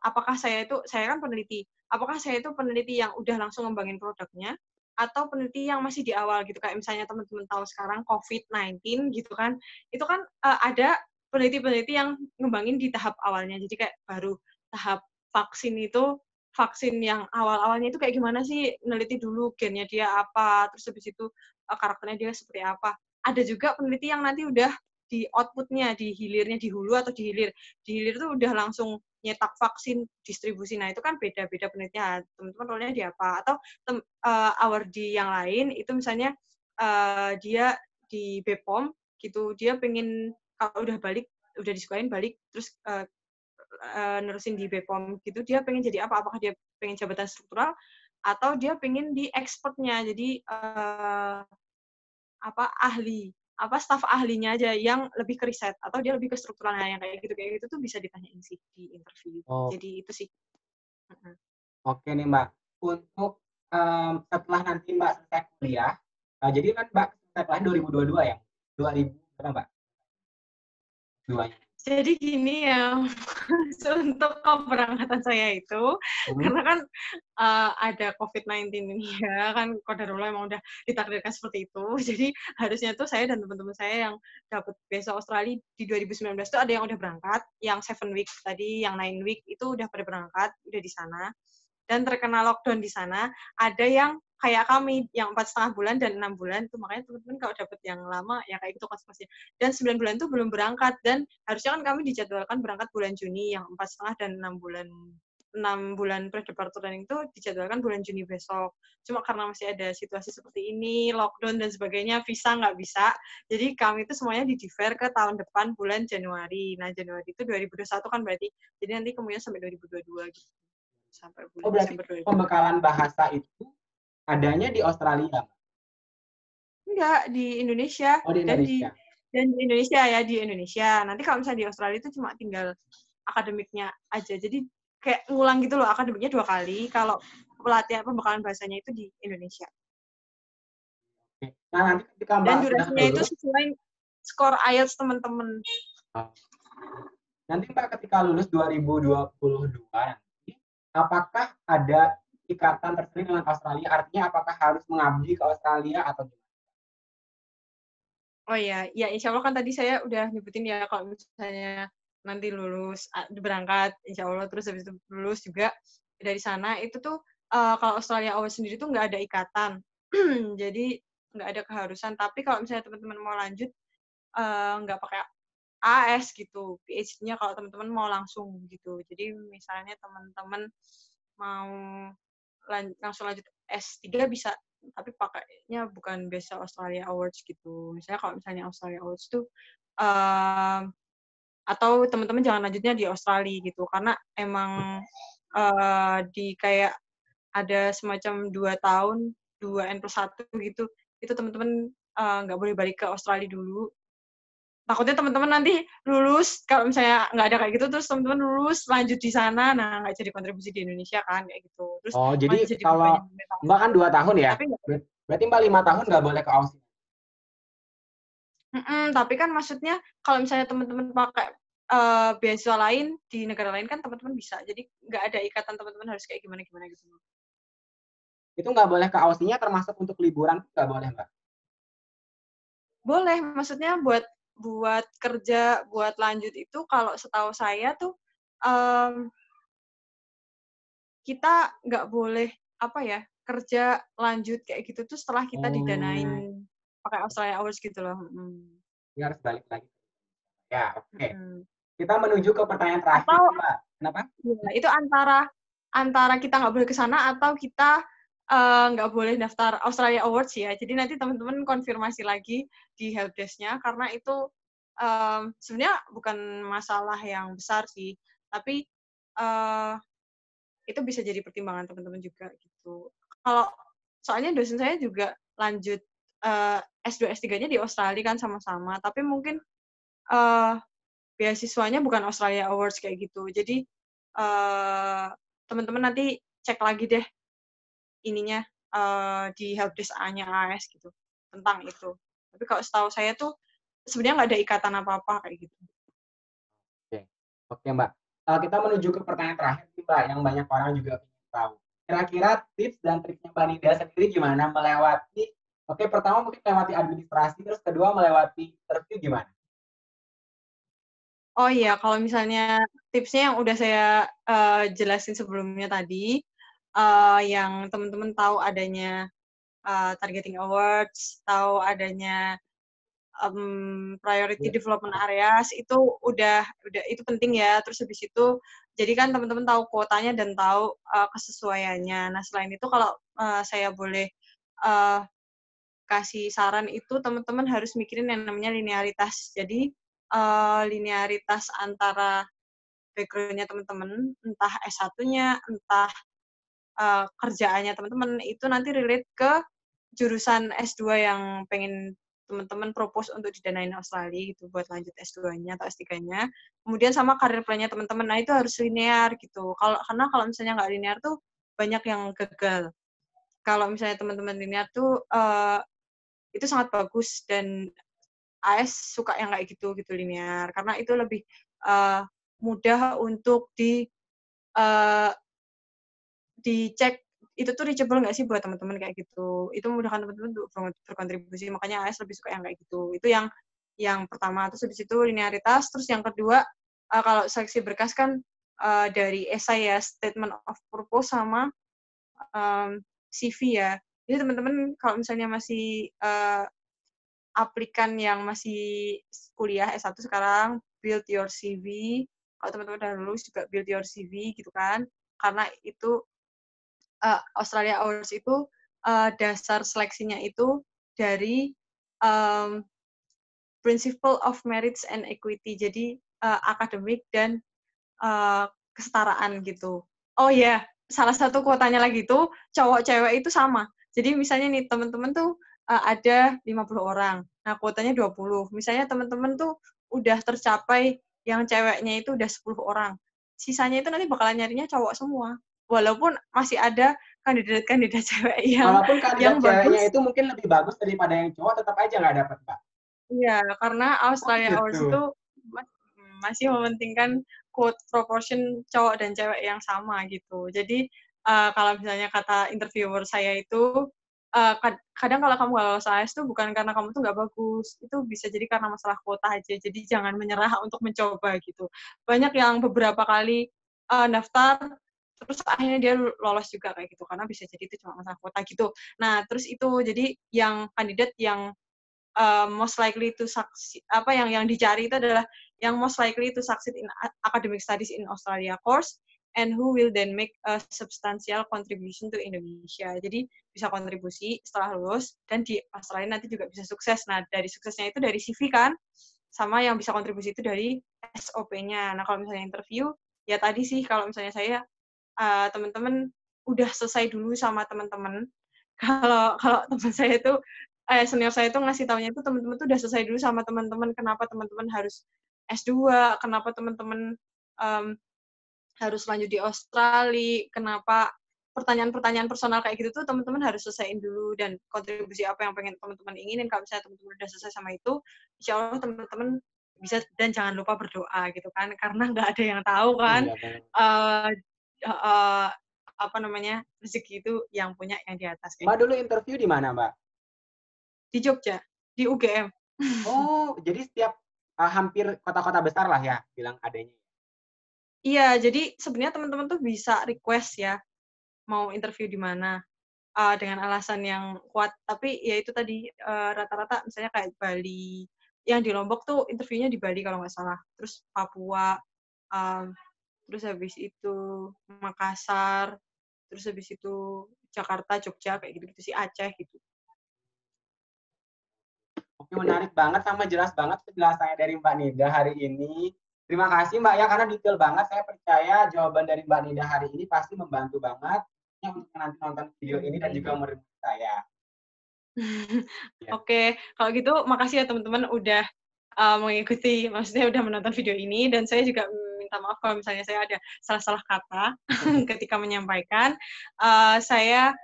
apakah saya kan peneliti, apakah saya itu peneliti yang udah langsung ngembangin produknya, atau peneliti yang masih di awal gitu, kayak misalnya teman-teman tahu sekarang COVID-19 gitu kan, itu kan, ada peneliti-peneliti yang ngembangin di tahap awalnya, jadi kayak baru tahap vaksin itu, vaksin yang awal-awalnya itu kayak gimana sih, neliti dulu gennya dia apa, terus habis itu, karakternya dia seperti apa. Ada juga peneliti yang nanti udah di output-nya, di hilirnya, di hulu atau di hilir. Di hilir tuh udah langsung nyetak vaksin, distribusi. Nah, itu kan beda-beda penelitian. Teman-teman role-nya di apa? Atau awardee yang lain itu misalnya, dia di BPOM gitu, dia pengen kalau udah balik, udah disekuolahin balik, terus, nerusin di BPOM gitu, dia pengen jadi apa? Apakah dia pengen jabatan struktural atau dia pengen di expert-nya. Jadi, staf ahlinya aja yang lebih ke riset atau dia lebih ke struktural. Nah, yang kayak gitu tuh bisa ditanyain sih di interview. Oh, Jadi itu sih. Heeh. oke nih Mbak. Untuk setelah nanti Mbak selesai kuliah, jadi kan Mbak selesai kuliah 2022 ya? 2000 berapa Mbak? Duanya. Jadi gini ya, untuk keberangkatan saya itu, Hmm. karena kan ada COVID-19 ini ya, kan qadarullah emang udah ditakdirkan seperti itu. Jadi harusnya tuh saya dan teman-teman saya yang dapat beasiswa Australia di 2019 tuh ada yang udah berangkat, yang 7 week tadi, yang 9 week itu udah pada berangkat, udah di sana. Dan terkena lockdown di sana, ada yang kayak kami yang 4,5 bulan dan 6 bulan tuh, makanya teman-teman kalau dapat yang lama ya kayak gitu kos-kosnya. Dan 9 bulan tuh belum berangkat, dan harusnya kan kami dijadwalkan berangkat bulan Juni, yang 4,5 dan 6 bulan predeparture training itu dijadwalkan bulan Juni besok. Cuma karena masih ada situasi seperti ini, lockdown dan sebagainya, visa nggak bisa. Jadi kami itu semuanya di-defer ke tahun depan bulan Januari. Nah, Januari itu 2021 kan berarti. Jadi nanti kemudian sampai 2022 gitu. Sampai Oh bulan berarti Desember 2022. pembekalan bahasa itu adanya di Australia, Mbak? Enggak, di Indonesia Oh di dan di Indonesia. di Indonesia ya, di Indonesia. Nanti kalau misalnya di Australia itu cuma tinggal akademiknya aja. Jadi kayak ngulang gitu loh, akademiknya 2 kali. Kalau pelatihan pembekalan bahasanya itu di Indonesia. Oke. Nah nanti ketika Dan Mbak sudah durasinya itu lulus, sesuai skor IELTS teman-teman. uh, nanti Mbak ketika lulus 2022 nanti, apakah ada ikatan tersendiri dengan Australia? Artinya apakah harus mengabdi ke Australia atau gimana? Oh iya, ya insya Allah kan tadi saya udah nyebutin ya kalau misalnya nanti lulus, berangkat insya Allah, terus habis itu lulus juga dari sana, itu tuh kalau Australia Awards sendiri tuh nggak ada ikatan. Jadi nggak ada keharusan, tapi kalau misalnya teman-teman mau lanjut, nggak pakai AS gitu, PhD-nya kalau teman-teman mau langsung gitu. Jadi misalnya teman-teman mau langsung lanjut S3 bisa, tapi pakainya bukan beasiswa Australia Awards gitu. Misalnya kalau misalnya Australia Awards tuh atau teman-teman jangan lanjutnya di Australia gitu, karena emang di kayak ada semacam 2 tahun, 2N+1 gitu, itu teman-teman nggak boleh balik ke Australia dulu. Takutnya teman-teman nanti lulus, kalau misalnya nggak ada kayak gitu, terus teman-teman lulus, lanjut di sana, nah nggak jadi kontribusi di Indonesia kan, kayak gitu. Terus Oh malah jadi jadi kalau bebannya pemerintah. Mbak kan 2 tahun ya, Tapi nggak, berarti Mbak 5 tahun nggak boleh ke Aussie. tapi kan maksudnya kalau misalnya teman-teman pakai beasiswa lain di negara lain kan teman-teman bisa. Jadi nggak ada ikatan teman-teman harus kayak gimana-gimana gitu. Itu nggak boleh ke Aussie-nya termasuk untuk liburan nggak boleh Mbak? Boleh, maksudnya buat buat kerja, buat lanjut itu kalau setahu saya tuh um, kita nggak boleh apa ya, kerja lanjut kayak gitu tuh setelah kita Oh, didanain pakai Australia Awards gitu loh. ini harus balik lagi. Ya, oke. Mm. Kita menuju ke pertanyaan terakhir Atau Mbak. Kenapa? ya, itu antara antara kita nggak boleh ke sana atau kita nggak boleh daftar Australia Awards ya. Jadi nanti teman-teman konfirmasi lagi di helpdesk-nya, karena itu sebenarnya bukan masalah yang besar sih, tapi uh, itu bisa jadi pertimbangan teman-teman juga gitu. Kalau soalnya dosen saya juga lanjut S2 S3-nya di Australia kan sama-sama, tapi mungkin uh, beasiswanya bukan Australia Awards kayak gitu. Jadi teman-teman nanti cek lagi deh ininya di helpdesk A-nya AS gitu tentang itu. Tapi kalau setahu saya tuh sebenarnya nggak ada ikatan apa-apa kayak gitu. Oke, oke Mbak. Kita menuju ke pertanyaan terakhir nih Mbak, yang banyak orang juga ingin tahu. Kira-kira tips dan triknya Mbak Nida sendiri gimana melewati, oke pertama mungkin melewati administrasi, terus kedua melewati interview gimana? Oh iya, kalau misalnya tipsnya yang udah saya jelasin sebelumnya tadi, yang teman-teman tahu adanya targeting awards, tahu adanya priority Ya. development areas, itu udah itu penting ya. Terus habis itu jadi kan teman-teman tahu kuotanya dan tahu kesesuaiannya. Nah, selain itu kalau saya boleh uh, kasih saran, itu teman-teman harus mikirin yang namanya linearitas. Jadi linearitas antara background-nya teman-teman, entah S1-nya, entah kerjaannya teman-teman, itu nanti relate ke jurusan S2 yang pengen teman-teman propose untuk didanain Australia gitu buat lanjut S2-nya atau S3-nya. Kemudian sama karir plan-nya teman-teman. Nah, itu harus linear gitu. Karena kalau misalnya nggak linear tuh banyak yang gagal. Kalau misalnya teman-teman linear tuh itu sangat bagus dan AS suka yang kayak gitu linear karena itu lebih mudah untuk dicek itu tuh reachable nggak sih buat teman-teman kayak gitu. Itu memudahkan teman-teman untuk berkontribusi. Makanya AS lebih suka yang kayak gitu. Itu yang pertama. Terus habis itu linearitas. Terus yang kedua, kalau seleksi berkas kan dari esai ya, statement of purpose sama CV ya. Jadi teman-teman kalau misalnya masih aplikan yang masih kuliah S1 sekarang, build your CV. Kalau teman-teman udah lulus juga build your CV gitu kan. Karena itu Australia Awards itu dasar seleksinya itu dari Principle of Merits and Equity. Jadi akademik dan kesetaraan gitu. Oh ya, salah satu kuotanya lagi itu cowok cewek itu sama. Jadi misalnya nih teman-teman tuh ada 50 orang. Nah, kuotanya 20. Misalnya teman-teman tuh udah tercapai yang ceweknya itu udah 10 orang. Sisanya itu nanti bakalan nyarinya cowok semua. Walaupun masih ada kandidat-kandidat cewek Walaupun kandidat yang ceweknya bagus. itu mungkin lebih bagus daripada yang cowok, tetap aja nggak dapat, Mbak. Iya, karena Oh Australia Awards itu gitu. masih mementingkan quote proportion cowok dan cewek yang sama gitu. Jadi kalau misalnya kata interviewer saya itu kadang kalau kamu nggak lolos AS tuh bukan karena kamu tuh nggak bagus, itu bisa jadi karena masalah kuota aja. Jadi jangan menyerah untuk mencoba gitu. Banyak yang beberapa kali daftar terus akhirnya dia lolos juga kayak gitu karena bisa jadi itu cuma masalah kuota gitu. Nah terus itu jadi yang kandidat yang most likely to succeed, yang dicari itu adalah yang most likely to succeed in academic studies in Australia course and who will then make a substantial contribution to Indonesia. Jadi bisa kontribusi setelah lulus dan di Australia nanti juga bisa sukses. Nah, dari suksesnya itu dari CV kan, sama yang bisa kontribusi itu dari SOP-nya. Nah, kalau misalnya interview, ya tadi sih kalau misalnya saya teman-teman udah selesai dulu sama teman-teman. Kalau teman saya itu senior saya itu ngasih taunya itu teman-teman tuh udah selesai dulu sama teman-teman kenapa teman-teman harus S2, kenapa teman-teman harus lanjut di Australia, kenapa pertanyaan-pertanyaan personal kayak gitu tuh teman-teman harus selesaiin dulu dan kontribusi apa yang pengen teman-teman inginin. Kalau misalnya teman-teman udah selesai sama itu, insya Allah teman-teman bisa dan jangan lupa berdoa gitu kan, karena nggak ada yang tahu kan Iya benar. uh, uh, rezeki itu yang punya yang di atas kayak Mbak gitu. dulu interview di mana, Mbak? Di Jogja, di UGM. Oh, jadi setiap hampir kota-kota besar lah ya bilang adanya. Iya, jadi sebenarnya teman-teman tuh bisa request ya mau interview di mana dengan alasan yang kuat. Tapi ya itu tadi rata-rata misalnya kayak Bali, yang di Lombok tuh interviewnya di Bali kalau nggak salah. Terus Papua, um, terus habis itu Makassar, terus habis itu Jakarta, Jogja kayak gitu-gitu sih, Aceh gitu. Oke, menarik banget sama jelas banget penjelasannya dari Mbak Nida hari ini. Terima kasih Mbak ya, karena detail banget. Saya percaya jawaban dari Mbak Nida hari ini pasti membantu banget ya, untuk nanti nonton video ini dan juga murid saya. Ya. Oke, kalau gitu makasih ya teman-teman udah mengikuti, maksudnya udah menonton video ini, dan saya juga minta maaf kalau misalnya saya ada salah-salah kata ketika menyampaikan. Saya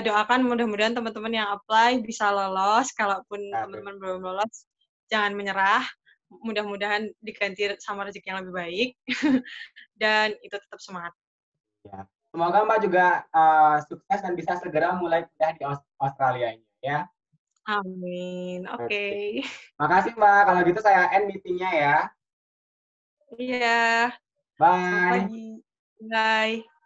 doakan mudah-mudahan teman-teman yang apply bisa lolos, kalaupun teman-teman belum lolos, jangan menyerah, mudah-mudahan diganti sama rezeki yang lebih baik, dan itu tetap semangat. Ya. Semoga Mbak juga sukses dan bisa segera mulai kuliah di Australia ini ya. Amin. Oke. Oke. Makasih Mbak. Kalau gitu saya end meetingnya ya. Iya. Selamat Bye. pagi. Bye.